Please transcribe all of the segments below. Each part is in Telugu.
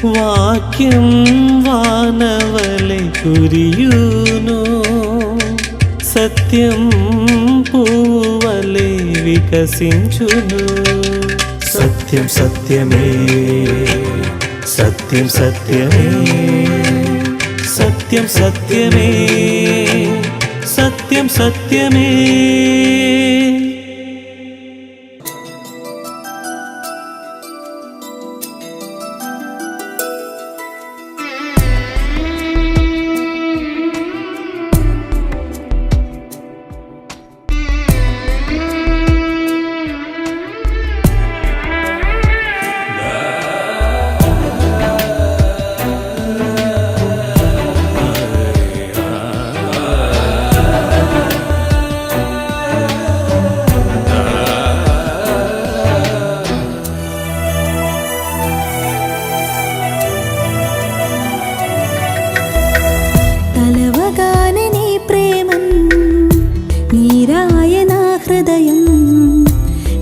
వాక్యం వానవలె కురియును, సత్యం పూవలే వికసించును. సత్యం సత్యమే, సత్యం సత్యమే, సత్యం సత్యమే, సత్యం సత్యమే.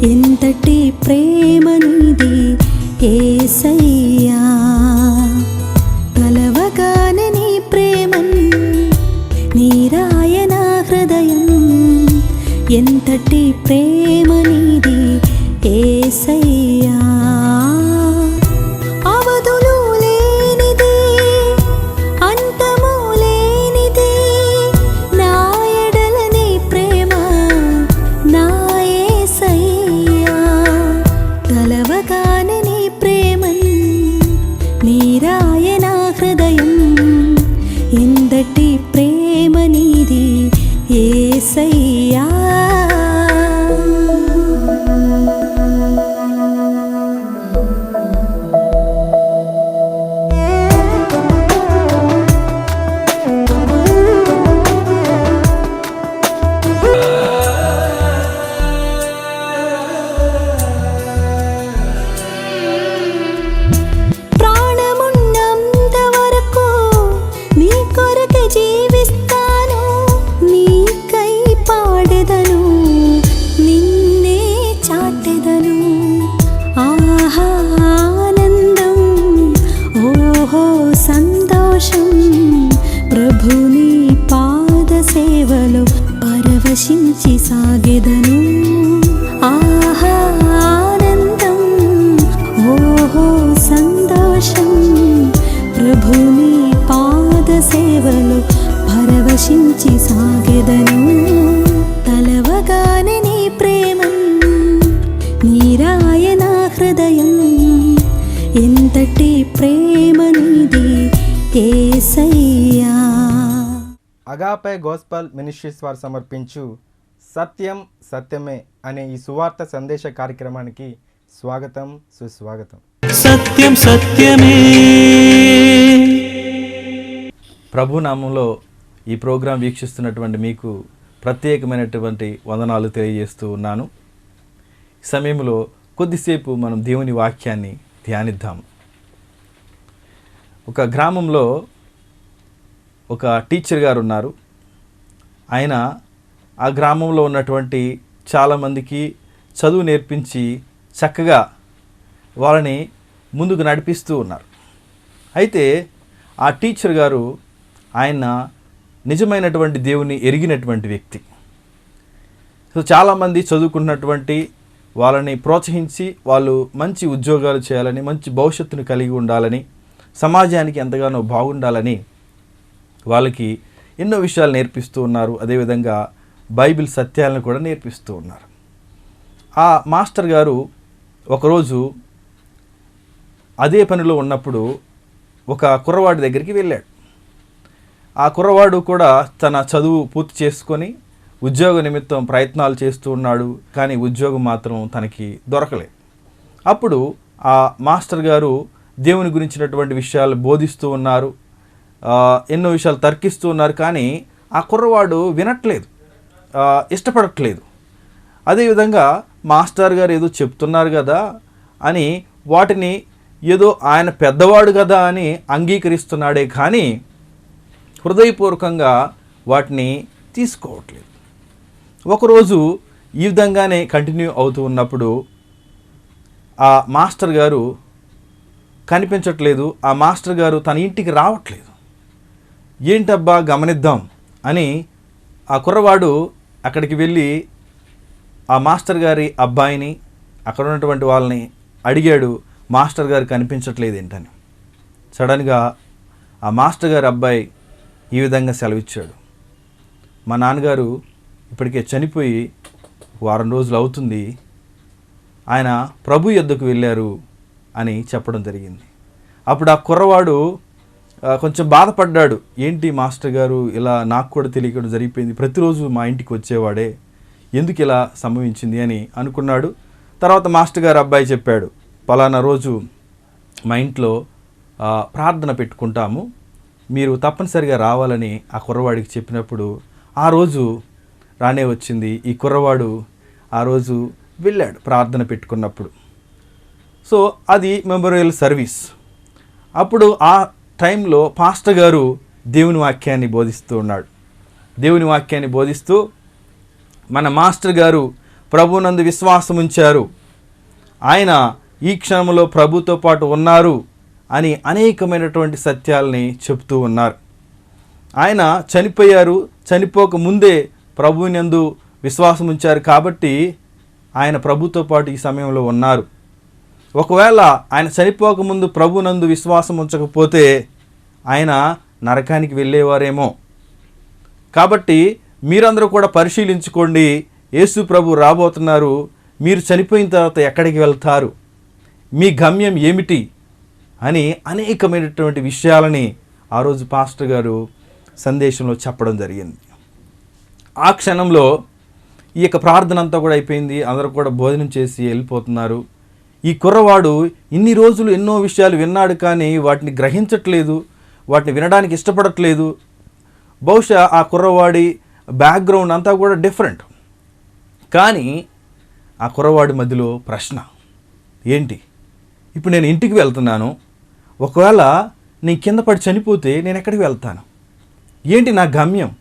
ఎంతటి ప్రేమ నీది యేసయ్యా, కలవగానే నీ ప్రేమన్ నీరాయన హృదయం. ఎంతటి ప్రేమ నీది యేసయ్యా, అవధులు లేనిది అంతము లేనిది నా ఎడల నీ ప్రేమ నా యేసయ్యా. కలవగానే నీ ప్రేమన్ నీరాయన హృదయం. ఎంతటి ప్రేమ నీది యేసయ్యా. ప్రభుని పాద సేవలో పరవశించి సాగెదను. ఆహా ఆనందం, ఓహో సంతోషం. ప్రభుని పాద సేవలో పరవశించి సాగెదను. తలవగానే నీ ప్రేమన్ నీరాయన హృదయం. ఎంతటి ప్రేమ నీది యేసయ్యా. అగాపే గోస్పల్ మినిస్ట్రీస్ వారు సమర్పించు సత్యం సత్యమే అనే ఈ సువార్త సందేశ కార్యక్రమానికి స్వాగతం, సుస్వాగతం. సత్యం సత్యమే. ప్రభు నామంలో ఈ ప్రోగ్రాం వీక్షిస్తున్నటువంటి మీకు ప్రత్యేకమైనటువంటి వందనాలు తెలియజేస్తూ ఉన్నాను. ఈ సమయంలో కొద్దిసేపు మనం దేవుని వాక్యాన్ని ధ్యానిద్దాము. ఒక గ్రామంలో ఒక టీచర్ గారు ఉన్నారు. ఆయన ఆ గ్రామంలో ఉన్నటువంటి చాలామందికి చదువు నేర్పించి చక్కగా వాళ్ళని ముందుకు నడిపిస్తూ ఉన్నారు. అయితే ఆ టీచర్ గారు ఆయన నిజమైనటువంటి దేవుని ఎరిగినటువంటి వ్యక్తి. సో చాలామంది చదువుకున్నటువంటి వాళ్ళని ప్రోత్సహించి వాళ్ళు మంచి ఉద్యోగాలు చేయాలని, మంచి భవిష్యత్తును కలిగి ఉండాలని, సమాజానికి ఎంతగానో బాగుండాలని వాళ్ళకి ఎన్నో విషయాలు నేర్పిస్తూ ఉన్నారు. అదేవిధంగా బైబిల్ సత్యాలను కూడా నేర్పిస్తూ ఉన్నారు. ఆ మాస్టర్ గారు ఒకరోజు అదే పనిలో ఉన్నప్పుడు ఒక కుర్రవాడి దగ్గరికి వెళ్ళాడు. ఆ కుర్రవాడు కూడా తన చదువు పూర్తి చేసుకొని ఉద్యోగ నిమిత్తం ప్రయత్నాలు చేస్తూ ఉన్నాడు. కానీ ఉద్యోగం మాత్రం తనకి దొరకలేదు. అప్పుడు ఆ మాస్టర్ గారు దేవుని గురించినటువంటి విషయాలు బోధిస్తూ ఉన్నారు, ఎన్నో విషయాలు తర్కిస్తూ ఉన్నారు. కానీ ఆ కుర్రవాడు వినట్లేదు, ఇష్టపడట్లేదు. అదేవిధంగా మాస్టర్ గారు ఏదో చెప్తున్నారు కదా అని వాటిని ఏదో ఆయన పెద్దవాడు కదా అని అంగీకరిస్తున్నాడే కానీ హృదయపూర్వకంగా వాటిని తీసుకోవట్లేదు. ఒకరోజు ఈ విధంగానే కంటిన్యూ అవుతూ ఉన్నప్పుడు ఆ మాస్టర్ గారు కనిపించట్లేదు, ఆ మాస్టర్ గారు తన ఇంటికి రావట్లేదు. ఏంటబ్బా గమనిద్దాం అని ఆ కుర్రవాడు అక్కడికి వెళ్ళి ఆ మాస్టర్ గారి అబ్బాయిని, అక్కడ ఉన్నటువంటి వాళ్ళని అడిగాడు, మాస్టర్ గారు కనిపించట్లేదు ఏంటని. సడన్గా ఆ మాస్టర్ గారి అబ్బాయి ఈ విధంగా సెలవిచ్చాడు, మా నాన్నగారు ఇప్పటికే చనిపోయి వారం రోజులు అవుతుంది, ఆయన ప్రభు యొద్దకు వెళ్ళారు అని చెప్పడం జరిగింది. అప్పుడు ఆ కుర్రవాడు కొంచెం బాధపడ్డాడు, ఏంటి మాస్టర్ గారు ఇలా నాకు కూడా తెలియకుండా జరిగిపోయింది, ప్రతిరోజు మా ఇంటికి వచ్చేవాడే, ఎందుకు ఇలా సంభవించింది అని అనుకున్నాడు. తర్వాత మాస్టర్ గారు అబ్బాయి చెప్పాడు, పలానా రోజు మా ఇంట్లో ప్రార్థన పెట్టుకుంటాము, మీరు తప్పనిసరిగా రావాలని ఆ కుర్రవాడికి చెప్పినప్పుడు ఆ రోజు రానే వచ్చింది. ఈ కుర్రవాడు ఆ రోజు వెళ్ళాడు ప్రార్థన పెట్టుకున్నప్పుడు. సో అది మెమోరియల్ సర్వీస్. అప్పుడు ఆ టైంలో పాస్టర్ గారు దేవుని వాక్యాన్ని బోధిస్తూ ఉన్నాడు. దేవుని వాక్యాన్ని బోధిస్తూ మన మాస్టర్ గారు ప్రభునందు విశ్వాసం ఉంచారు, ఆయన ఈ క్షణంలో ప్రభుతో పాటు ఉన్నారు అని అనేకమైనటువంటి సత్యాలని చెప్తూ ఉన్నారు. ఆయన చనిపోయారు, చనిపోక ముందే ప్రభువునందు విశ్వాసం ఉంచారు కాబట్టి ఆయన ప్రభుతో పాటు ఈ సమయంలో ఉన్నారు. ఒకవేళ ఆయన చనిపోకముందు ప్రభునందు విశ్వాసం ఉంచకపోతే ఆయన నరకానికి వెళ్ళేవారేమో. కాబట్టి మీరందరూ కూడా పరిశీలించుకోండి, యేసు ప్రభు రాబోతున్నారు, మీరు చనిపోయిన తర్వాత ఎక్కడికి వెళ్తారు, మీ గమ్యం ఏమిటి అని అనేకమైనటువంటి విషయాలని ఆ రోజు పాస్టర్ గారు సందేశంలో చెప్పడం జరిగింది. ఆ క్షణంలో ఈ యొక్క ప్రార్థన అంతా కూడా అయిపోయింది, అందరూ కూడా భోజనం చేసి వెళ్ళిపోతున్నారు. ఈ కుర్రవాడు ఇన్ని రోజులు ఎన్నో విషయాలు విన్నాడు కానీ వాటిని గ్రహించట్లేదు, వాటిని వినడానికి ఇష్టపడట్లేదు. బహుశా ఆ కుర్రవాడి బ్యాక్గ్రౌండ్ అంతా కూడా డిఫరెంట్. కానీ ఆ కుర్రవాడి మధ్యలో ప్రశ్న ఏంటి, ఇప్పుడు నేను ఇంటికి వెళ్తున్నాను, ఒకవేళ నేను కింద పడి చనిపోతే నేను ఎక్కడికి వెళ్తాను, ఏంటి నా గమ్యం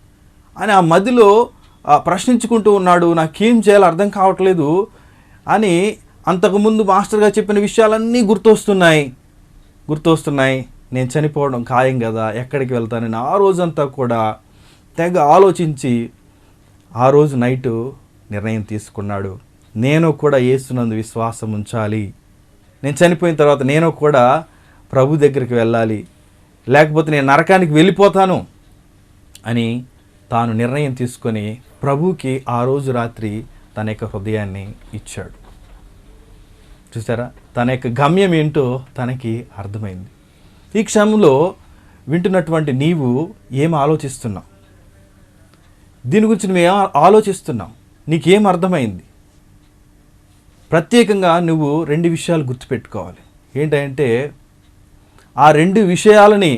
అని ఆ మధ్యలో ప్రశ్నించుకుంటూ ఉన్నాడు. నాకేం చేయాలో అర్థం కావట్లేదు అని అంతకుముందు మాస్టర్గా చెప్పిన విషయాలన్నీ గుర్తొస్తున్నాయి. నేను చనిపోవడం ఖాయం కదా, ఎక్కడికి వెళ్తానని ఆ రోజంతా కూడా తెగ ఆలోచించి ఆ రోజు నైటు నిర్ణయం తీసుకున్నాడు, నేను కూడా యేసునందు విశ్వాసం ఉంచాలి, నేను చనిపోయిన తర్వాత నేను కూడా ప్రభు దగ్గరికి వెళ్ళాలి, లేకపోతే నేను నరకానికి వెళ్ళిపోతాను అని తాను నిర్ణయం తీసుకొని ప్రభువుకి ఆ రోజు రాత్రి తన యొక్క హృదయాన్ని ఇచ్చాడు. చూసారా, తన యొక్క గమ్యం ఏంటో తనకి అర్థమైంది. ఈ క్షణంలో వింటున్నటువంటి నీవు ఏం ఆలోచిస్తున్నావు, దీని గురించి నువ్వు ఏం ఆలోచిస్తున్నావు, నీకేం అర్థమైంది? ప్రత్యేకంగా నువ్వు 2 విషయాలు గుర్తుపెట్టుకోవాలి. ఏంటంటే ఆ 2 విషయాలని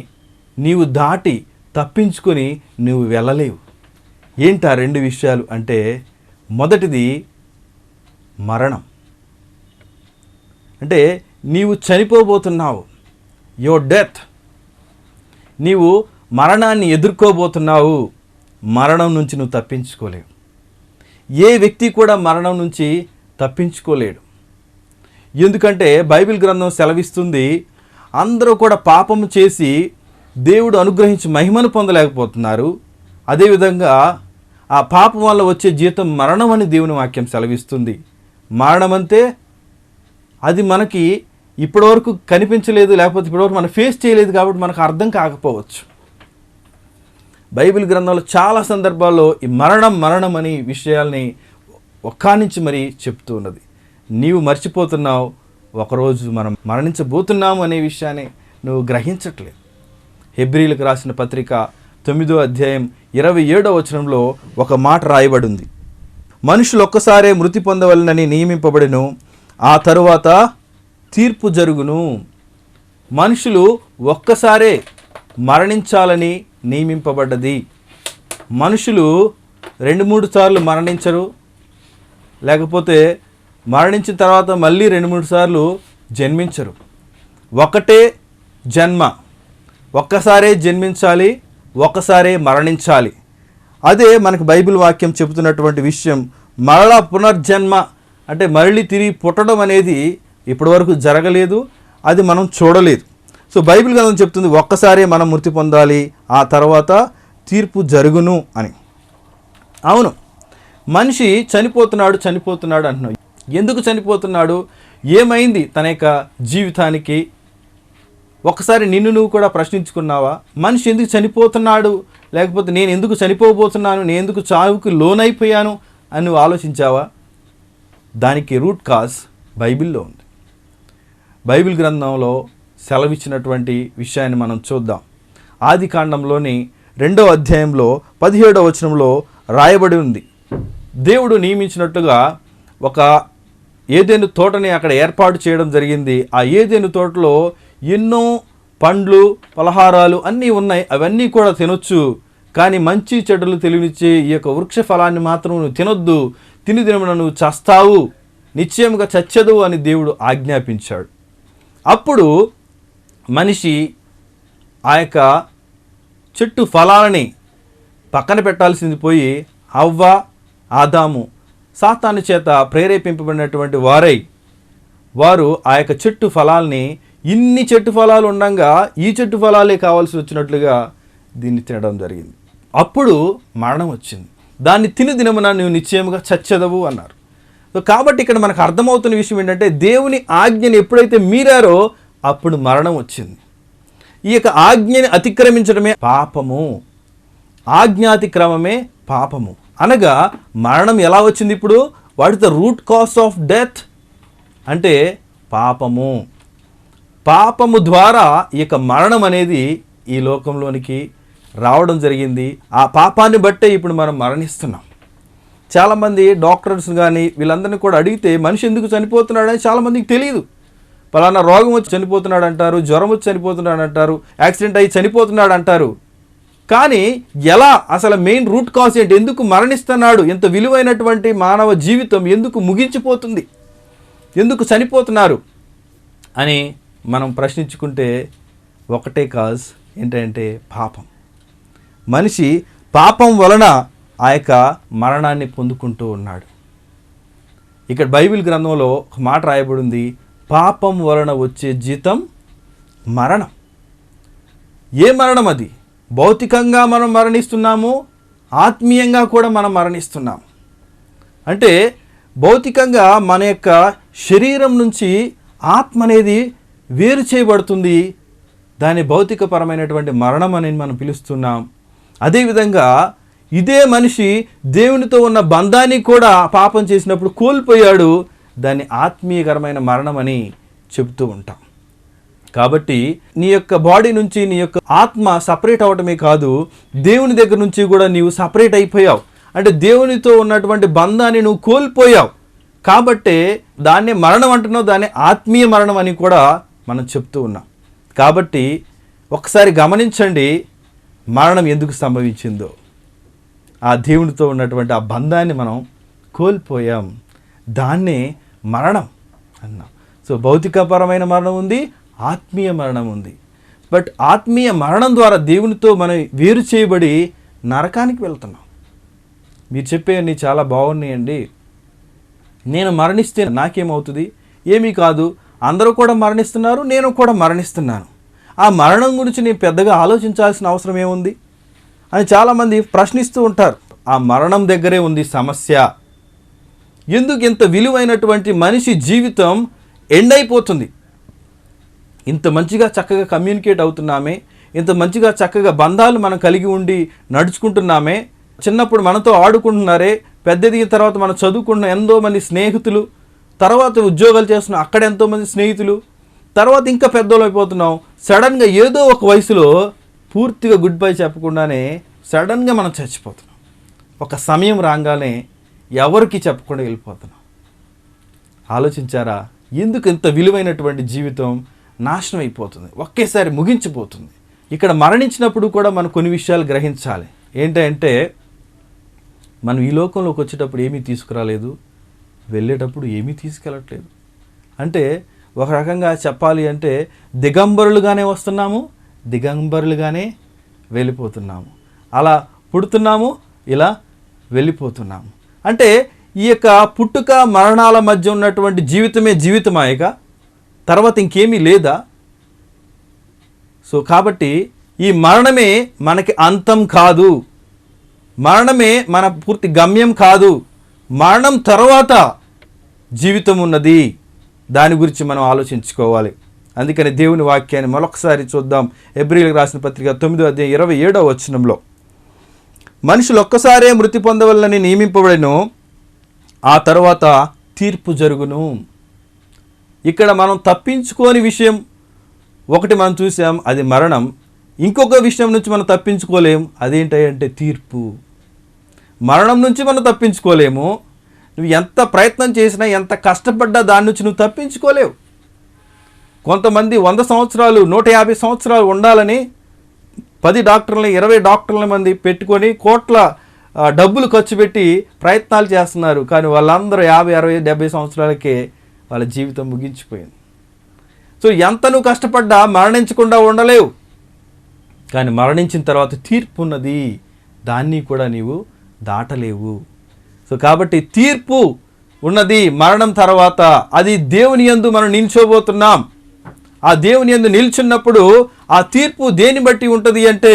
నీవు దాటి తప్పించుకొని నువ్వు వెళ్ళలేవు. ఏంటి ఆ 2 విషయాలు అంటే, మొదటిది మరణం. అంటే నీవు చనిపోబోతున్నావు, యువర్ డెత్, నీవు మరణాన్ని ఎదుర్కోబోతున్నావు. మరణం నుంచి నువ్వు తప్పించుకోలేవు. ఏ వ్యక్తి కూడా మరణం నుంచి తప్పించుకోలేడు. ఎందుకంటే బైబిల్ గ్రంథం సెలవిస్తుంది, అందరూ కూడా పాపము చేసి దేవుడు అనుగ్రహించి మహిమను పొందలేకపోతున్నారు. అదేవిధంగా ఆ పాపం వల్ల వచ్చే జీతం మరణం అని దేవుని వాక్యం సెలవిస్తుంది. మరణం అంటే అది మనకి ఇప్పటివరకు కనిపించలేదు, లేకపోతే ఇప్పటివరకు మనం ఫేస్ చేయలేదు కాబట్టి మనకు అర్థం కాకపోవచ్చు. బైబిల్ గ్రంథంలో చాలా సందర్భాల్లో ఈ మరణం అనే విషయాల్ని ఒక్కానించి మరీ చెప్తూ ఉన్నది. నీవు మర్చిపోతున్నావు, ఒకరోజు మనం మరణించబోతున్నాము అనే విషయాన్ని నువ్వు గ్రహించట్లేదు. హెబ్రీలకు రాసిన పత్రిక 9వ అధ్యాయం 27వ వచనంలో ఒక మాట రాయబడింది, మనుషులు ఒక్కసారే మృతి పొందవలనని నియమింపబడెను, ఆ తరువాత తీర్పు జరుగును. మనుషులు ఒక్కసారే మరణించాలని నియమింపబడ్డది. మనుషులు 2-3 సార్లు మరణించరు, లేకపోతే మరణించిన తర్వాత మళ్ళీ 2-3 సార్లు జన్మించరు. ఒకటే జన్మ, ఒక్కసారే జన్మించాలి, ఒక్కసారే మరణించాలి. అదే మనకు బైబిల్ వాక్యం చెబుతున్నటువంటి విషయం. మరలా పునర్జన్మ అంటే మళ్ళీ తిరిగి పుట్టడం అనేది ఇప్పటివరకు జరగలేదు, అది మనం చూడలేదు. సో బైబిల్ గ్రంథం చెప్తుంది ఒక్కసారే మనం మృతి పొందాలి, ఆ తర్వాత తీర్పు జరుగును అని. అవును, మనిషి చనిపోతున్నాడు అంటున్నాడు. ఎందుకు చనిపోతున్నాడు, ఏమైంది తన యొక్క జీవితానికి? ఒకసారి నిన్ను నువ్వు కూడా ప్రశ్నించుకున్నావా? మనిషి ఎందుకు చనిపోతున్నాడు, లేకపోతే నేను ఎందుకు చనిపోబోతున్నాను, నేను ఎందుకు చావుకి లోనైపోయాను అని నువ్వు ఆలోచించావా? దానికి రూట్ కాజ్ బైబిల్లో ఉంది. బైబిల్ గ్రంథంలో సెలవిచ్చినటువంటి విషయాన్ని మనం చూద్దాం. ఆది కాండంలోని 2వ అధ్యాయంలో 17వ వచనంలో రాయబడి ఉంది, దేవుడు నియమించినట్టుగా ఒక ఏదెను తోటని అక్కడ ఏర్పాటు చేయడం జరిగింది. ఆ ఏదెను తోటలో ఎన్నో పండ్లు, పలహారాలు అన్నీ ఉన్నాయి, అవన్నీ కూడా తినొచ్చు. కానీ మంచి చెడులు తెలివినిచ్చే ఈ యొక్క వృక్ష ఫలాన్ని మాత్రం నువ్వు తినొద్దు, తిని దినమున నువ్వు చస్తావు, నిశ్చయముగా చచ్చదు అని దేవుడు ఆజ్ఞాపించాడు. అప్పుడు మనిషి ఆ యొక్క చెట్టు ఫలాలని పక్కన పెట్టాల్సింది పోయి హవ్వ, ఆదాము సాతాను చేత ప్రేరేపింపబడినటువంటి వారు ఆ యొక్క చెట్టు ఫలాల్ని, ఇన్ని చెట్టు ఫలాలు ఉండగా ఈ చెట్టు ఫలాలే కావాల్సి వచ్చినట్లుగా దీన్ని తినడం జరిగింది. అప్పుడు మరణం వచ్చింది. దాన్ని తిని దినమున నువ్వు నిశ్చయముగా చచ్చెదవు అన్నారు. సో కాబట్టి ఇక్కడ మనకు అర్థమవుతున్న విషయం ఏంటంటే, దేవుని ఆజ్ఞని ఎప్పుడైతే మీరారో అప్పుడు మరణం వచ్చింది. ఈ యొక్క ఆజ్ఞని అతిక్రమించడమే పాపము, ఆజ్ఞాతిక్రమమే పాపము. అనగా మరణం ఎలా వచ్చింది? ఇప్పుడు what is the root cause of death అంటే పాపము. పాపము ద్వారా ఈ యొక్క మరణం అనేది ఈ లోకంలోనికి రావడం జరిగింది. ఆ పాపాన్ని బట్టే ఇప్పుడు మనం మరణిస్తున్నాం. చాలామంది డాక్టర్స్ కానీ వీళ్ళందరినీ కూడా అడిగితే మనిషి ఎందుకు చనిపోతున్నాడని చాలామందికి తెలియదు. పలానా రోగం వచ్చి చనిపోతున్నాడు అంటారు, జ్వరం వచ్చి చనిపోతున్నాడు అంటారు, యాక్సిడెంట్ అయ్యి చనిపోతున్నాడు అంటారు. కానీ ఎలా, అసలు మెయిన్ రూట్ కాజ్ ఏంటి? ఎందుకు మరణిస్తున్నాడు? ఎంత విలువైనటువంటి మానవ జీవితం ఎందుకు ముగించిపోతుంది, ఎందుకు చనిపోతున్నారు అని మనం ప్రశ్నించుకుంటే ఒకటే కాజ్ ఏంటంటే పాపం. మనిషి పాపం వలన ఆ యొక్క మరణాన్ని పొందుకుంటూ ఉన్నాడు. ఇక్కడ బైబిల్ గ్రంథంలో ఒక మాట రాయబడింది, పాపం వలన వచ్చే జీతం మరణం. ఏ మరణం అది? భౌతికంగా మనం మరణిస్తున్నాము, ఆత్మీయంగా కూడా మనం మరణిస్తున్నాము. అంటే భౌతికంగా మన యొక్క శరీరం నుంచి ఆత్మ అనేది వేరు చేయబడుతుంది. దాని భౌతికపరమైనటువంటి మరణం అని మనం పిలుస్తున్నాం. అదేవిధంగా ఇదే మనిషి దేవునితో ఉన్న బంధాన్ని కూడా పాపం చేసినప్పుడు కోల్పోయాడు. దాన్ని ఆత్మీయకరమైన మరణం అని చెబుతూ ఉంటాం. కాబట్టి నీ యొక్క బాడీ నుంచి నీ యొక్క ఆత్మ సపరేట్ అవటమే కాదు, దేవుని దగ్గర నుంచి కూడా నీవు సపరేట్ అయిపోయావు. అంటే దేవునితో ఉన్నటువంటి బంధాన్ని నువ్వు కోల్పోయావు. కాబట్టే దాన్ని మరణం అంటున్నావు, దాన్ని ఆత్మీయ మరణం అని కూడా మనం చెప్తూ ఉన్నాం. కాబట్టి ఒకసారి గమనించండి, మరణం ఎందుకు సంభవించిందో. ఆ దేవునితో ఉన్నటువంటి ఆ బంధాన్ని మనం కోల్పోయాం, దాన్నే మరణం అన్నాం. సో భౌతికపరమైన మరణం ఉంది, ఆత్మీయ మరణం ఉంది. బట్ ఆత్మీయ మరణం ద్వారా దేవునితో మనం వేరు చేయబడి నరకానికి వెళ్తున్నాం. మీరు చెప్పేవన్నీ చాలా బాగున్నాయండి, నేను మరణిస్తే నాకేమవుతుంది? ఏమీ కాదు, అందరూ కూడా మరణిస్తున్నారు, నేను కూడా మరణిస్తున్నాను. ఆ మరణం గురించి నేను పెద్దగా ఆలోచించాల్సిన అవసరం ఏముంది అని చాలామంది ప్రశ్నిస్తూ ఉంటారు. ఆ మరణం దగ్గరే ఉంది సమస్య. ఎందుకు ఇంత విలువైనటువంటి మనిషి జీవితం ఎండ్ అయిపోతుంది? ఇంత మంచిగా చక్కగా కమ్యూనికేట్ అవుతున్నామే, ఇంత మంచిగా చక్కగా బంధాలు మనం కలిగి ఉండి నడుచుకుంటున్నామే, చిన్నప్పుడు మనతో ఆడుకుంటున్నారే, పెద్ద దిగిన తర్వాత మనం చదువుకున్న ఎంతో మంది స్నేహితులు, తర్వాత ఉద్యోగాలు చేస్తున్న అక్కడ ఎంతోమంది స్నేహితులు, తర్వాత ఇంకా పెద్దోళ్ళు అయిపోతున్నాం. సడన్గా ఏదో ఒక వయసులో పూర్తిగా గుడ్ బై చెప్పకుండానే సడన్గా మనం చచ్చిపోతున్నాం. ఒక సమయం రాగానే ఎవరికి చెప్పకుండా వెళ్ళిపోతున్నాం. ఆలోచించారా? ఎందుకు ఇంత విలువైనటువంటి జీవితం నాశనం అయిపోతుంది, ఒకేసారి ముగించిపోతుంది. ఇక్కడ మరణించినప్పుడు కూడా మనం కొన్ని విషయాలు గ్రహించాలి. ఏంటంటే మనం ఈ లోకంలోకి వచ్చేటప్పుడు ఏమీ తీసుకురాలేదు, వెళ్ళేటప్పుడు ఏమీ తీసుకెళ్ళట్లేదు. అంటే ఒక రకంగా చెప్పాలి అంటే దిగంబరులుగానే వస్తున్నాము, దిగంబరులుగానే వెళ్ళిపోతున్నాము. అలా పుడుతున్నాము, ఇలా వెళ్ళిపోతున్నాము. అంటే ఈ యొక్క పుట్టుక మరణాల మధ్య ఉన్నటువంటి జీవితమే జీవితమాయక, తర్వాత ఇంకేమీ లేదా? సో కాబట్టి ఈ మరణమే మనకి అంతం కాదు, మరణమే మన పూర్తి గమ్యం కాదు. మరణం తర్వాత జీవితం ఉన్నది. దాని గురించి మనం ఆలోచించుకోవాలి. అందుకని దేవుని వాక్యాన్ని మరొకసారి చూద్దాం. హెబ్రీయులకు రాసిన పత్రిక 9:27 మనుషులు ఒక్కసారే మృతి పొందవలనని నియమింపబడెను, ఆ తర్వాత తీర్పు జరుగును. ఇక్కడ మనం తప్పించుకోని విషయం ఒకటి మనం చూసాం, అది మరణం. ఇంకొక విషయం నుంచి మనం తప్పించుకోలేం, అదేంటంటే తీర్పు. మరణం నుంచి మనం తప్పించుకోలేము. నువ్వు ఎంత ప్రయత్నం చేసినా, ఎంత కష్టపడ్డా దాని నుంచి నువ్వు తప్పించుకోలేవు. కొంతమంది 100 సంవత్సరాలు 150 సంవత్సరాలు ఉండాలని 10 డాక్టర్లని 20 డాక్టర్ల మంది పెట్టుకొని కోట్ల డబ్బులు ఖర్చు పెట్టి ప్రయత్నాలు చేస్తున్నారు. కానీ వాళ్ళందరూ 50, 60, 70 సంవత్సరాలకే వాళ్ళ జీవితం ముగించిపోయింది. సో ఎంత నువ్వు కష్టపడ్డా మరణించకుండా ఉండలేవు. కానీ మరణించిన తర్వాత తీర్పు ఉన్నది, దాన్ని కూడా నీవు దాటలేవు. సో కాబట్టి తీర్పు ఉన్నది మరణం తర్వాత. అది దేవుని యందు మనం నిల్చోబోతున్నాం. ఆ దేవుని యందు నిల్చున్నప్పుడు ఆ తీర్పు దేని బట్టి ఉంటుంది అంటే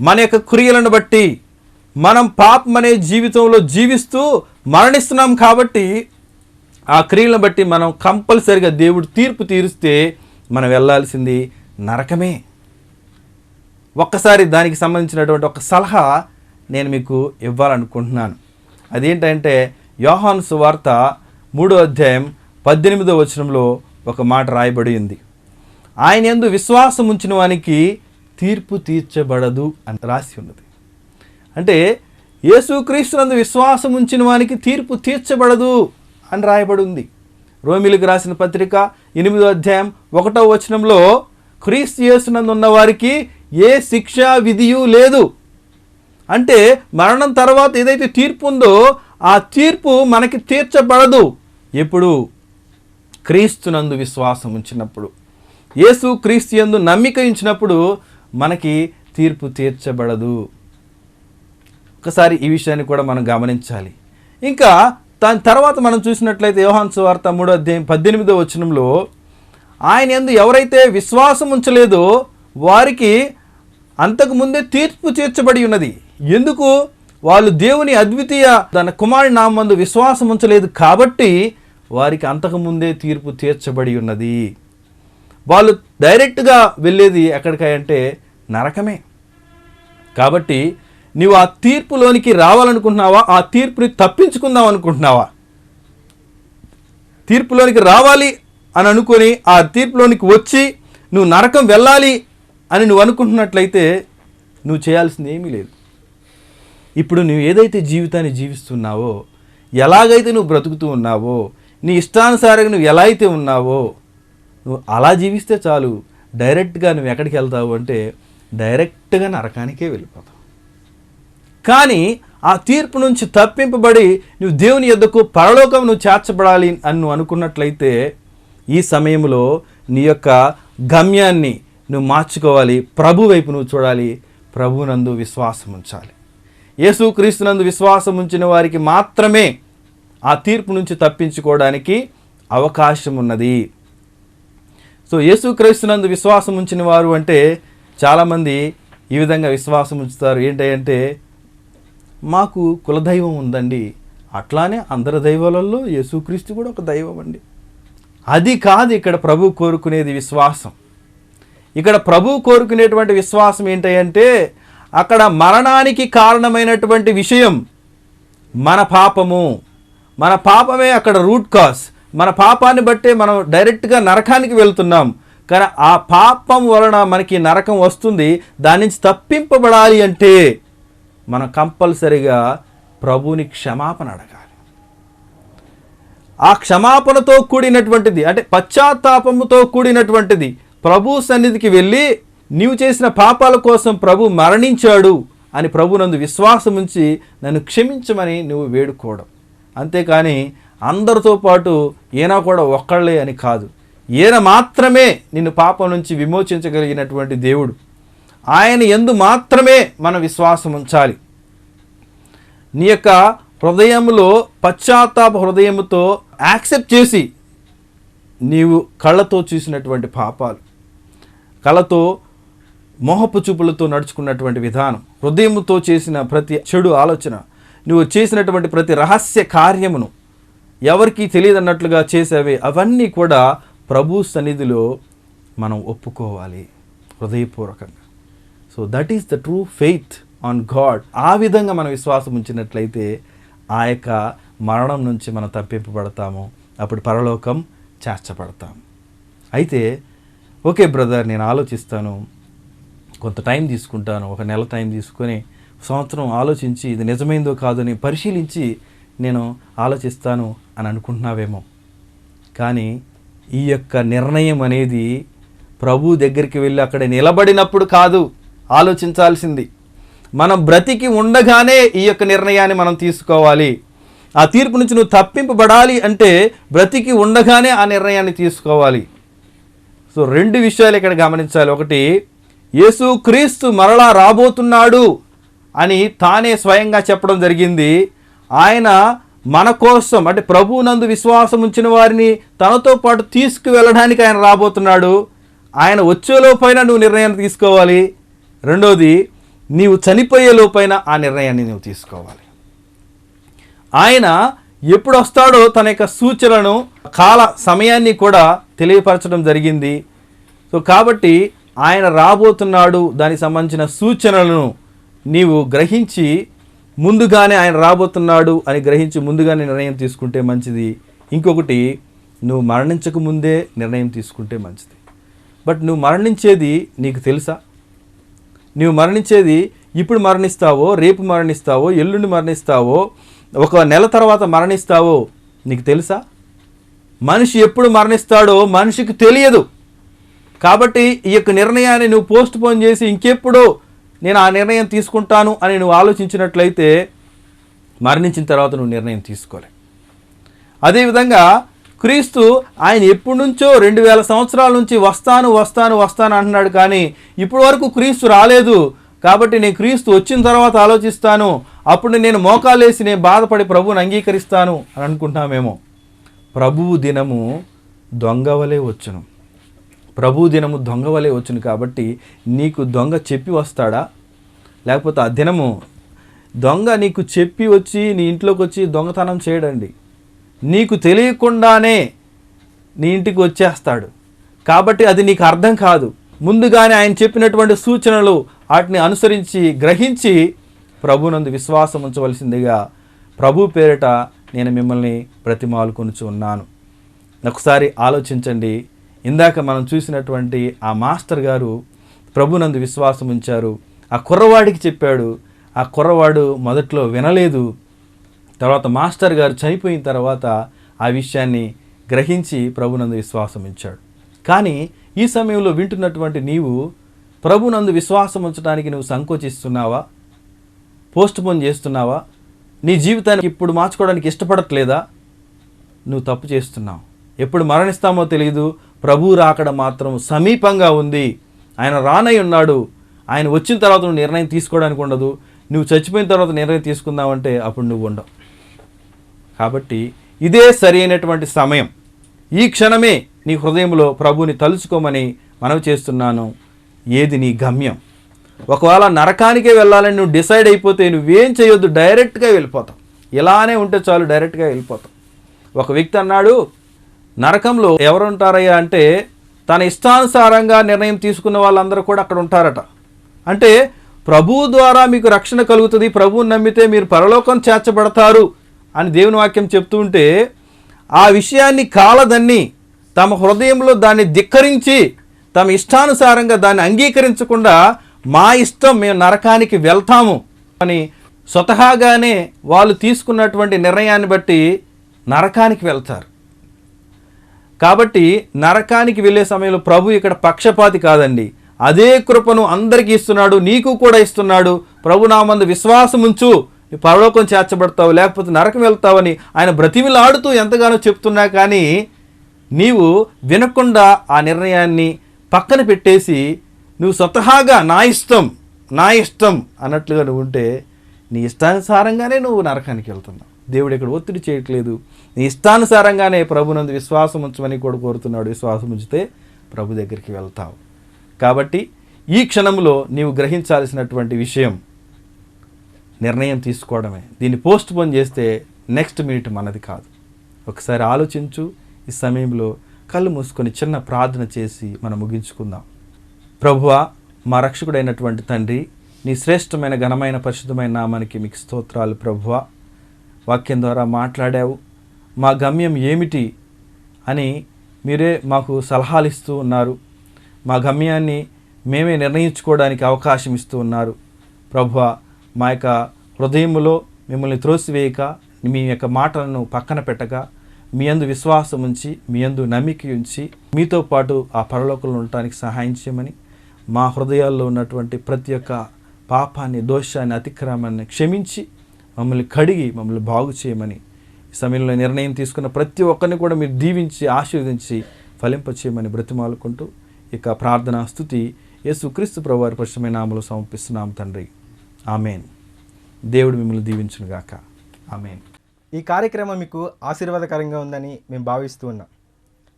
మన యొక్క క్రియలను బట్టి. మనం పాపం అనే జీవితంలో జీవిస్తూ మరణిస్తున్నాం కాబట్టి ఆ క్రియలను బట్టి మనం కంపల్సరిగా దేవుడు తీర్పు తీరుస్తే మనం వెళ్ళాల్సింది నరకమే. ఒక్కసారి దానికి సంబంధించినటువంటి ఒక సలహా నేను మీకు ఇవ్వాలనుకుంటున్నాను. అదేంటంటే యోహాను సువార్త 3:18 ఒక మాట రాయబడి ఉంది. ఆయన యందు విశ్వాసం ఉంచిన వానికి తీర్పు తీర్చబడదు అని రాసి ఉన్నది. అంటే యేసుక్రీస్తునందు విశ్వాసం ఉంచిన వానికి తీర్పు తీర్చబడదు అని రాయబడి ఉంది. రోమీయులకు రాసిన పత్రిక 8:1 క్రీస్తు యేసునందు ఉన్న వారికి ఏ శిక్షా విధియు లేదు. అంటే మరణం తర్వాత ఏదైతే తీర్పు ఉందో ఆ తీర్పు మనకి తీర్చబడదు. ఎప్పుడు? క్రీస్తునందు విశ్వాసం ఉంచినప్పుడు, యేసు క్రీస్తు యందు నమ్మిక ఉంచినప్పుడు మనకి తీర్పు తీర్చబడదు. ఒకసారి ఈ విషయాన్ని కూడా మనం గమనించాలి. ఇంకా దాని తర్వాత మనం చూసినట్లయితే యోహాను సువార్త 3:18 ఆయన యందు ఎవరైతే విశ్వాసం ఉంచలేదో వారికి అంతకుముందే తీర్పు తీర్చబడి ఉన్నది. ఎందుకు? వాళ్ళు దేవుని అద్వితీయ తన కుమారుని నామందు విశ్వాసం ఉంచలేదు కాబట్టి వారికి అంతకుముందే తీర్పు తీర్చబడి ఉన్నది. వాళ్ళు డైరెక్ట్గా వెళ్ళేది ఎక్కడికంటే నరకమే. కాబట్టి నీవు ఆ తీర్పులోనికి రావాలనుకుంటున్నావా? ఆ తీర్పుని తప్పించుకుందాం అనుకుంటున్నావా? తీర్పులోనికి రావాలి అని అనుకొని ఆ తీర్పులోనికి వచ్చి నువ్వు నరకం వెళ్ళాలి అని నువ్వు అనుకుంటున్నట్లయితే నువ్వు చేయాల్సింది ఏమీ లేదు. ఇప్పుడు నువ్వు ఏదైతే జీవితాన్ని జీవిస్తున్నావో, ఎలాగైతే నువ్వు బ్రతుకుతూ ఉన్నావో, నీ ఇష్టానుసారంగా నువ్వు ఎలా అయితే ఉన్నావో నువ్వు అలా జీవిస్తే చాలు. డైరెక్ట్గా నువ్వు ఎక్కడికి వెళ్తావు అంటే డైరెక్ట్గా నరకానికే వెళ్ళిపోతావు. కానీ ఆ తీర్పు నుంచి తప్పింపబడి నువ్వు దేవుని యొద్దకు పరలోకం నువ్వు చేర్చబడాలి అని నువ్వు అనుకున్నట్లయితే ఈ సమయంలో నీ యొక్క గమ్యాన్ని నువ్వు మార్చుకోవాలి. ప్రభు వైపు నువ్వు చూడాలి. ప్రభునందు విశ్వాసం ఉంచాలి. యేసుక్రీస్తునందు విశ్వాసం ఉంచిన వారికి మాత్రమే ఆ తీర్పు నుంచి తప్పించుకోవడానికి అవకాశం ఉన్నది. సో యేసుక్రీస్తునందు విశ్వాసం ఉంచిన వారు అంటే చాలామంది ఈ విధంగా విశ్వాసం ఉంచుతారు. ఏంటంటే మాకు కులదైవం ఉందండి, అట్లానే అందరి దైవాలలో యేసుక్రీస్తు కూడా ఒక దైవం అండి. అది కాదు ఇక్కడ ప్రభు కోరుకునేది విశ్వాసం. ఇక్కడ ప్రభు కోరుకునేటువంటి విశ్వాసం ఏంటంటే అక్కడ మరణానికి కారణమైనటువంటి విషయం మన పాపము. మన పాపమే అక్కడ రూట్ కాజ్. మన పాపాన్ని బట్టే మనం డైరెక్ట్గా నరకానికి వెళ్తున్నాం. కానీ ఆ పాపం వలన మనకి నరకం వస్తుంది. దాని నుంచి తప్పింపబడాలి అంటే మనం కంపల్సరిగా ప్రభువుని క్షమాపణ అడగాలి. ఆ క్షమాపణతో కూడినటువంటిది అంటే పశ్చాత్తాపముతో కూడినటువంటిది ప్రభు సన్నిధికి వెళ్ళి నీవు చేసిన పాపాల కోసం ప్రభు మరణించాడు అని ప్రభునందు విశ్వాసం ఉంచి నన్ను క్షమించమని నువ్వు వేడుకోవడం. అంతేకాని అందరితో పాటు ఈయన కూడా ఒక్కళ్ళే అని కాదు. ఈయన మాత్రమే నిన్ను పాపం నుంచి విమోచించగలిగినటువంటి దేవుడు. ఆయన యందు మాత్రమే మన విశ్వాసం ఉంచాలి. నీ యొక్క హృదయంలో పశ్చాత్తాప హృదయముతో యాక్సెప్ట్ చేసి నీవు కళ్ళతో చూసినటువంటి పాపాలు, కళ్ళతో మోహపు చూపులతో నడుచుకున్నటువంటి విధానం, హృదయంతో చేసిన ప్రతి చెడు ఆలోచన, నువ్వు చేసినటువంటి ప్రతి రహస్య కార్యమును ఎవరికీ తెలియదన్నట్లుగా చేసేవి, అవన్నీ కూడా ప్రభు సన్నిధిలో మనం ఒప్పుకోవాలి హృదయపూర్వకంగా. So that is the true faith on God. ఆ విధంగా మనం విశ్వాసం ఉంచినట్లయితే ఆ యొక్క మరణం నుంచి మనం తప్పింపబడతాము, అప్పుడు పరలోకం చేర్చబడతాము. అయితే ఓకే బ్రదర్, నేను ఆలోచిస్తాను, కొంత టైం తీసుకుంటాను, ఒక నెల టైం తీసుకొని సంవత్సరం ఆలోచించి ఇది నిజమైందో కాదని పరిశీలించి నేను ఆలోచిస్తాను అని అనుకుంటున్నావేమో. కానీ ఈ యొక్క నిర్ణయం అనేది ప్రభు దగ్గరికి వెళ్ళి అక్కడ నిలబడినప్పుడు కాదు ఆలోచించాల్సింది. మనం బ్రతికి ఉండగానే ఈ యొక్క నిర్ణయాన్ని మనం తీసుకోవాలి. ఆ తీర్పు నుంచి నువ్వు తప్పింపబడాలి అంటే బ్రతికి ఉండగానే ఆ నిర్ణయాన్ని తీసుకోవాలి. సో 2 విషయాలు ఇక్కడ గమనించాలి. ఒకటి, యేసు క్రీస్తు మరలా రాబోతున్నాడు అని తానే స్వయంగా చెప్పడం జరిగింది. ఆయన మన కోసం, అంటే ప్రభువునందు విశ్వాసం ఉంచిన వారిని తనతో పాటు తీసుకువెళ్ళడానికి ఆయన రాబోతున్నాడు. ఆయన వచ్చేలోపైన నువ్వు నిర్ణయాన్ని తీసుకోవాలి. రెండోది, నీవు చనిపోయే లోపైన ఆ నిర్ణయాన్ని నువ్వు తీసుకోవాలి. ఆయన ఎప్పుడు వస్తాడో తన యొక్క సూచనలను, కాల సమయాన్ని కూడా తెలియపరచడం జరిగింది. సో కాబట్టి ఆయన రాబోతున్నాడు, దానికి సంబంధించిన సూచనలను నీవు గ్రహించి ముందుగానే ఆయన రాబోతున్నాడు అని గ్రహించి ముందుగానే నిర్ణయం తీసుకుంటే మంచిది. ఇంకొకటి, నువ్వు మరణించక ముందే నిర్ణయం తీసుకుంటే మంచిది. బట్ నువ్వు మరణించేది నీకు తెలుసా? నువ్వు మరణించేది ఇప్పుడు మరణిస్తావో, రేపు మరణిస్తావో, ఎల్లుండి మరణిస్తావో, ఒక నెల తర్వాత మరణిస్తావో నీకు తెలుసా? మనిషి ఎప్పుడు మరణిస్తాడో మనిషికి తెలియదు. కాబట్టి ఈ యొక్క నిర్ణయాన్ని నువ్వు పోస్ట్ పోన్ చేసి ఇంకెప్పుడో నేను ఆ నిర్ణయం తీసుకుంటాను అని నువ్వు ఆలోచించినట్లయితే మరణించిన తర్వాత నువ్వు నిర్ణయం తీసుకోలే. అదేవిధంగా క్రీస్తు ఆయన ఎప్పటి నుంచో 2000 సంవత్సరాల నుంచి వస్తాను వస్తాను వస్తాను అంటున్నాడు, కానీ ఇప్పటి వరకు క్రీస్తు రాలేదు. కాబట్టి నేను క్రీస్తు వచ్చిన తర్వాత ఆలోచిస్తాను, అప్పుడు నేను మోకాలేసి నేను బాధపడి ప్రభువుని అంగీకరిస్తాను అని అనుకుంటున్నామేమో. ప్రభువు దినము దొంగవలే వచ్చును. ప్రభు దినము దొంగవలే వచ్చును. కాబట్టి నీకు దొంగ చెప్పి వస్తాడా? లేకపోతే ఆ దినము దొంగ నీకు చెప్పి వచ్చి నీ ఇంట్లోకి వచ్చి దొంగతనం చేయడండి. నీకు తెలియకుండానే నీ ఇంటికి వచ్చేస్తాడు. కాబట్టి అది నీకు అర్థం కాదు. ముందుగానే ఆయన చెప్పినటువంటి సూచనలు వాటిని అనుసరించి గ్రహించి ప్రభునందు విశ్వాసం ఉంచవలసిందిగా ప్రభు పేరిట నేను మిమ్మల్ని బ్రతిమాలుకొనుచు ఉన్నాను. ఒకసారి ఆలోచించండి. ఇందాక మనం చూసినటువంటి ఆ మాస్టర్ గారు ప్రభునందు విశ్వాసం ఉంచారు. ఆ కుర్రవాడికి చెప్పాడు. ఆ కుర్రవాడు మొదట్లో వినలేదు. తర్వాత మాస్టర్ గారు చనిపోయిన తర్వాత ఆ విషయాన్ని గ్రహించి ప్రభునందు విశ్వాసం ఉంచాడు. కానీ ఈ సమయంలో వింటున్నటువంటి నీవు ప్రభునందు విశ్వాసం ఉంచడానికి నువ్వు సంకోచిస్తున్నావా? పోస్ట్ పోన్ చేస్తున్నావా? నీ జీవితాన్ని ఇప్పుడు మార్చుకోవడానికి ఇష్టపడట్లేదా? నువ్వు తప్పు చేస్తున్నావు. ఎప్పుడు మరణిస్తామో తెలియదు. ప్రభు రాకడ మాత్రం సమీపంగా ఉంది. ఆయన రానై ఉన్నాడు. ఆయన వచ్చిన తర్వాత నువ్వు నిర్ణయం తీసుకోవడానికి ఉండదు. నువ్వు చచ్చిపోయిన తర్వాత నిర్ణయం తీసుకుందామంటే అప్పుడు నువ్వు ఉండవు. కాబట్టి ఇదే సరి అయినటువంటి సమయం. ఈ క్షణమే నీ హృదయంలో ప్రభుని తలుచుకోమని మనవి చేస్తున్నాను. ఏది నీ గమ్యం? ఒకవేళ నరకానికే వెళ్ళాలని నువ్వు డిసైడ్ అయిపోతే నువ్వేం చేయొద్దు, డైరెక్ట్గా వెళ్ళిపోతావు. ఇలానే ఉంటే చాలు, డైరెక్ట్గా వెళ్ళిపోతావు. ఒక వ్యక్తి అన్నాడు, నరకంలో ఎవరు ఉంటారయ్యా అంటే తన ఇష్టానుసారంగా నిర్ణయం తీసుకున్న వాళ్ళందరూ కూడా అక్కడ ఉంటారట. అంటే ప్రభువు ద్వారా మీకు రక్షణ కలుగుతుంది, ప్రభువుని నమ్మితే మీరు పరలోకం చేర్చబడతారు అని దేవుని వాక్యం చెప్తూ ఉంటే ఆ విషయాన్ని కాలదన్ని తమ హృదయంలో దాన్ని ధిక్కరించి తమ ఇష్టానుసారంగా దాన్ని అంగీకరించకుండా మా ఇష్టం, మేము నరకానికి వెళ్తాము అని స్వతహాగానే వాళ్ళు తీసుకున్నటువంటి నిర్ణయాన్ని బట్టి నరకానికి వెళ్తారు. కాబట్టి నరకానికి వెళ్ళే సమయంలో ప్రభు ఇక్కడ పక్షపాతి కాదండి. అదే కృపను అందరికీ ఇస్తున్నాడు, నీకు కూడా ఇస్తున్నాడు. ప్రభు నామందు విశ్వాసం ఉంచు, పరలోకం చేర్చబడతావు, లేకపోతే నరకం వెళ్తావని ఆయన బ్రతిమిలాడుతూ ఎంతగానో చెప్తున్నా కానీ నీవు వినకుండా ఆ నిర్ణయాన్ని పక్కన పెట్టేసి నువ్వు స్వతహాగా నా ఇష్టం అన్నట్లుగా నువ్వు ఉంటే నీ ఇష్టానుసారంగానే నువ్వు నరకానికి వెళ్తున్నావు. దేవుడు ఇక్కడ ఒత్తిడి చేయట్లేదు. నీ ఇష్టానుసారంగానే ప్రభునందు విశ్వాసం ఉంచమని కూడా కోరుతున్నాడు. విశ్వాసం ఉంచితే ప్రభు దగ్గరికి వెళ్తావు. కాబట్టి ఈ క్షణంలో నీవు గ్రహించాల్సినటువంటి విషయం నిర్ణయం తీసుకోవడమే. దీన్ని పోస్ట్ పోన్ చేస్తే నెక్స్ట్ మినిట్ మనది కాదు. ఒకసారి ఆలోచించు. ఈ సమయంలో కళ్ళు మూసుకొని చిన్న ప్రార్థన చేసి మనం ముగించుకుందాం. ప్రభువా, మా రక్షకుడైనటువంటి తండ్రి, నీ శ్రేష్టమైన ఘనమైన పరిశుద్ధమైన నామానికి మీకు స్తోత్రాలు. ప్రభువా, వాక్యం ద్వారా మాట్లాడావు. మా గమ్యం ఏమిటి అని మీరే మాకు సలహాలు ఇస్తూ ఉన్నారు. మా గమ్యాన్ని మేమే నిర్ణయించుకోవడానికి అవకాశం ఇస్తూ ఉన్నారు. ప్రభువా, మా యొక్క హృదయములో మిమ్మల్ని త్రోసివేయక, మీ యొక్క మాటలను పక్కన పెట్టక, మీ యందు విశ్వాసం ఉంచి, మీ యందు నమ్మిక ఉంచి, మీతో పాటు ఆ పరలోకంలో ఉండటానికి సహాయం చేయమని, మా హృదయాల్లో ఉన్నటువంటి ప్రతి ఒక్క పాపాన్ని, దోషాన్ని, అతిక్రమాన్ని క్షమించి మమ్మల్ని కడిగి మమ్మల్ని బాగు చేయమని ఈ సమయంలో నిర్ణయం తీసుకున్న ప్రతి ఒక్కరిని కూడా మీరు దీవించి ఆశీర్వదించి ఫలింపచేయమని బ్రతిమాలుకుంటూ ఇక ప్రార్థన స్తుతి యేసుక్రీస్తు ప్రభువారి పరిశుద్ధమైన నామములో సమర్పిస్తున్నాం తండ్రి. ఆమేన్. దేవుడు మిమ్మల్ని దీవించునుగాక. ఆమేన్. ఈ కార్యక్రమం మీకు ఆశీర్వాదకరంగా ఉందని మేము భావిస్తూ ఉన్నాం.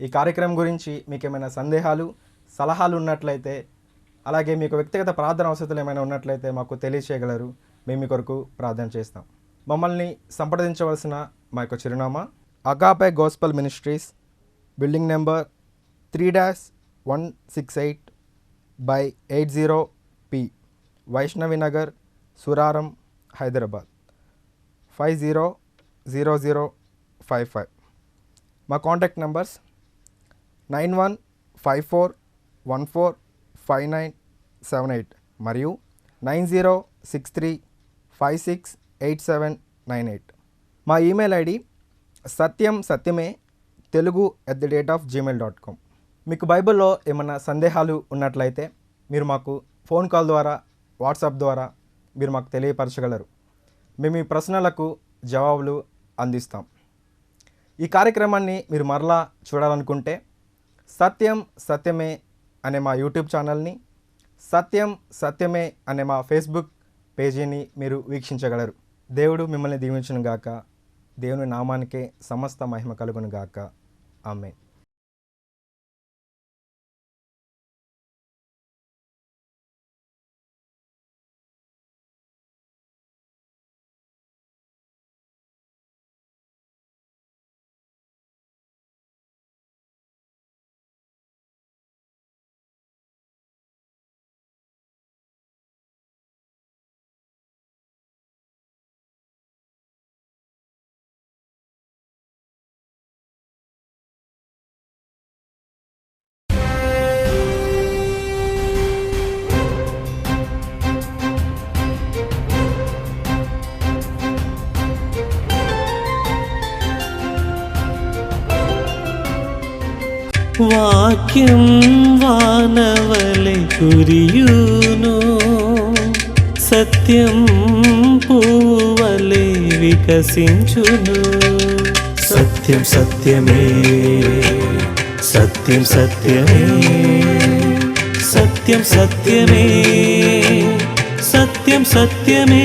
ఈ కార్యక్రమం గురించి మీకు ఏమైనా సందేహాలు, సలహాలు ఉన్నట్లయితే, అలాగే మీకు వ్యక్తిగత ప్రార్థన అవసరాలు ఏమైనా ఉన్నట్లయితే మాకు తెలియచేయగలరు. మేము మీ కొరకు ప్రార్థన చేస్తాం. మమ్మల్ని సంప్రదించవలసిన మా యొక్క చిరునామా agape gospel ministries, building number 3-168/80 P, Vaishnavi Nagar, Suraram, Hyderabad 500055. మా కాంటాక్ట్ నంబర్స్ 9154145978 మరియు 9063568798. మా ఈమెయిల్ ఐడి satyamsatyame@gmail.com. మీకు బైబిల్లో ఏమైనా సందేహాలు ఉన్నట్లయితే మీరు మాకు ఫోన్ కాల్ ద్వారా, వాట్సాప్ ద్వారా మీరు మాకు తెలియపరచగలరు. మేము ఈ ప్రశ్నలకు జవాబులు అందిస్తాం. ఈ కార్యక్రమాన్ని మీరు మరలా చూడాలనుకుంటే సత్యం సత్యమే అనే మా యూట్యూబ్ ఛానల్ని, సత్యం సత్యమే అనే మా ఫేస్బుక్ పేజీని మీరు వీక్షించగలరు. దేవుడు మిమ్మల్ని దీవించును గాక. దేవుని నామానికే సమస్త మహిమ కలుగును గాక. ఆమేన్. వాక్యం వానవలె కురియును, సత్యం పూవలె వికసించును. సత్యం సత్యమే, సత్యం సత్యమే, సత్యం సత్యమే, సత్యం సత్యమే.